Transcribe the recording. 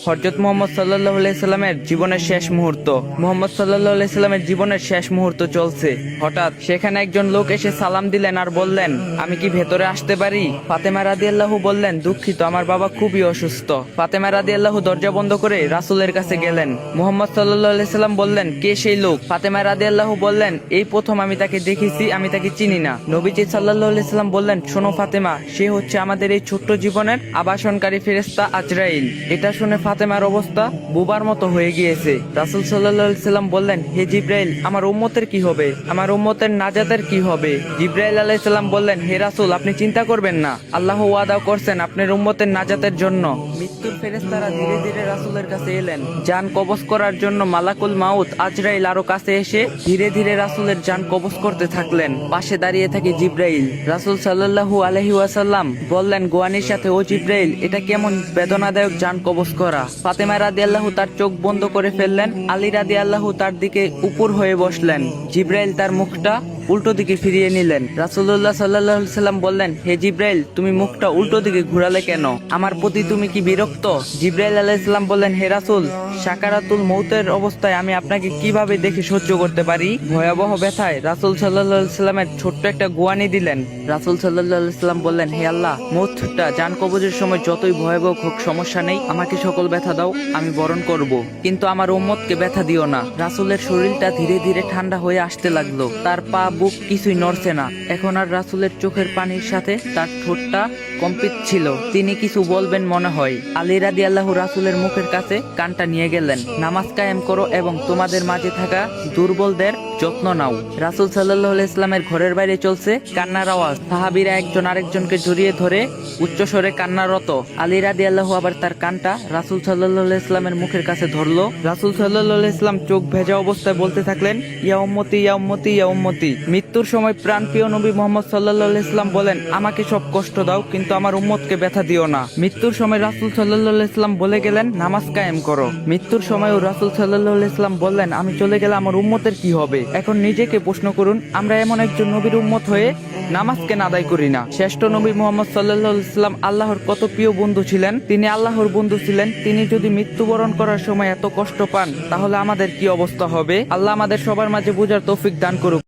হযরত মুহাম্মদ সাল্লাল্লাহু আলাইহি সাল্লামের জীবনের শেষ মুহূর্ত। মুহাম্মদ সাল্লাল্লাহু আলাইহি সাল্লামের জীবনের শেষ মুহূর্ত চলছে। হঠাৎ সেখানে একজন লোক এসে সালাম দিলেন আর বললেন, আমি কি ভেতরে আসতে পারি? ফাতেমা রাদিয়াল্লাহু বললেন, দুঃখিত, আমার বাবা খুবই অসুস্থ। ফাতেমা রাদিয়াল্লাহু দরজা বন্ধ করে রাসূলের কাছে গেলেন। মুহাম্মদ সাল্লাল্লাহু আলাইহি সাল্লাম বললেন, কে সেই লোক? ফাতেমা রাদিয়াল্লাহু বললেন, এই প্রথম আমি তাকে দেখেছি, আমি তাকে চিনি না। নবীজি সাল্লাল্লাহু আলাইহি সাল্লাম বললেন, শোনো ফাতেমা, সে হচ্ছে আমাদের এই ছোট্ট জীবনের আবাসনকারী ফেরেশতা আজরাইল। এটা শুনে ফাতেমার অবস্থা বোবার মতো হয়ে গিয়েছে। রাসূল সাল্লাল্লাহু আলাইহি সাল্লাম বললেন, হে জিবরাইল, আমার উম্মতের কি হবে? আমার উম্মতের নাজাতের কি হবে? জিবরাইল আলাইহিস সালাম বললেন, হে রাসূল, আপনি চিন্তা করবেন না, আল্লাহ ওয়াদা করছেন আপনার উম্মতের নাজাতের জন্য। মৃত্যুর ফেরেশতারা ধীরে ধীরে রাসূলের কাছে এলেন। জান কবজ করার জন্য মালাকুল মাউত আজরাইল আরো কাছে এসে ধীরে ধীরে রাসূলের জান কবজ করতে থাকলেন। পাশে দাঁড়িয়ে থাকে জিবরাইল। রাসূল সাল্লাল্লাহু আলাইহি ওয়াসাল্লাম বললেন গোয়ানির সাথে, ও জিবরাইল, এটা কেমন বেদনাদায়ক জান কবজ করা। ফাতেমা রাদিয়াল্লাহু তার চোখ বন্ধ করে ফেললেন। আলী রাদিয়াল্লাহু তার দিকে উপর হয়ে বসলেন। জিবরাইল তার মুখটা উল্টো দিকে ফিরিয়ে নিলেন। রাসূলুল্লাহ সাল্লাল্লাহু আলাইহি সাল্লাম বললেন, হে জিবরাইল, তুমি মুখটা উল্টো দিকে ঘুরালে কেন? আমার প্রতি তুমি কি বিরক্ত? জিবরাইল আলাইহিস সালাম বললেন, হে রাসূল, সাকারাতুল মউতের অবস্থায় আমি আপনাকে কিভাবে দেখে সহ্য করতে পারি? ভয়াবহ ব্যথায় রাসূল সাল্লাল্লাহু আলাইহি সাল্লামের ছোট্ট একটা গোয়ানি দিলেন। রাসূল সাল্লাল্লাহু আলাইহি সাল্লাম বললেন, হে আল্লাহ, মউতটা জান কবজের সময় যতই ভয়াবহ হোক সমস্যা নেই, আমাকে সকল ব্যথা দাও, আমি বরণ করব, কিন্তু আমার উম্মতকে ব্যথা দিও না। রাসূলের শরীরটা ধীরে ধীরে ঠান্ডা হয়ে আসতে লাগলো। তার পা বুক কিছুই নড়ছে না। এখন আর রাসূলের চোখের পানির সাথে তার ঠোঁটটা কম্পিত ছিল। তিনি কিছু বলবেন মনে হয়। আলী রাদিয়াল্লাহু রাসূলের মুখের কাছে কানটা নিয়ে গেলেন। নামাজ কায়েম করো এবং তোমাদের মাঝে থাকা দুর্বলদের যত্ন নাও। রাসূল সাল্লাল্লাহু আলাইহি সাল্লামের ঘরের বাইরে চলছে কান্নার আওয়াজ। সাহাবীরা একজন আরেকজনকে জড়িয়ে ধরে উচ্চস্বরে কান্নারত। আলী রাদিয়াল্লাহু আবার তার কানটা রাসূল সাল্লাল্লাহু আলাইহি সাল্লামের মুখের কাছে ধরলো। রাসূল সাল্লাল্লাহু আলাইহি সাল্লাম চোখ ভেজা অবস্থায় বলতে থাকলেন, ইয়া উম্মতি, ইয়া উম্মতি, ইয়া উম্মতি। মৃত্যুর সময় প্রাণপ্রিয় নবী মুহাম্মদ সাল্লাল্লাহু আলাইহি সাল্লাম বলেন, আমাকে সব কষ্ট দাও, কিন্তু আমার উম্মতকে ব্যথা দিও না। মৃত্যুর সময় রাসূল সাল্লাল্লাহু আলাইহি সাল্লাম বলে গেলেন, নামাজ কায়েম করো। মৃত্যুর সময়ও রাসূল সাল্লাল্লাহু আলাইহি সাল্লাম বললেন, আমি চলে গেলে আমার উম্মতের কি হবে? এখন নিজেকে প্রশ্ন করুন, আমরা এমন একজন নবীর উম্মত হয়ে নামাজকে আদায় করি না। শ্রেষ্ঠ নবী মুহাম্মদ সাল্লাল্লাহু আলাইহি সাল্লাম আল্লাহর কত প্রিয় বন্ধু ছিলেন। তিনি আল্লাহর বন্ধু ছিলেন। তিনি যদি মৃত্যুবরণ করার সময় এত কষ্ট পান, তাহলে আমাদের কি অবস্থা হবে? আল্লাহ আমাদের সবার মাঝে বুঝার তৌফিক দান করুক।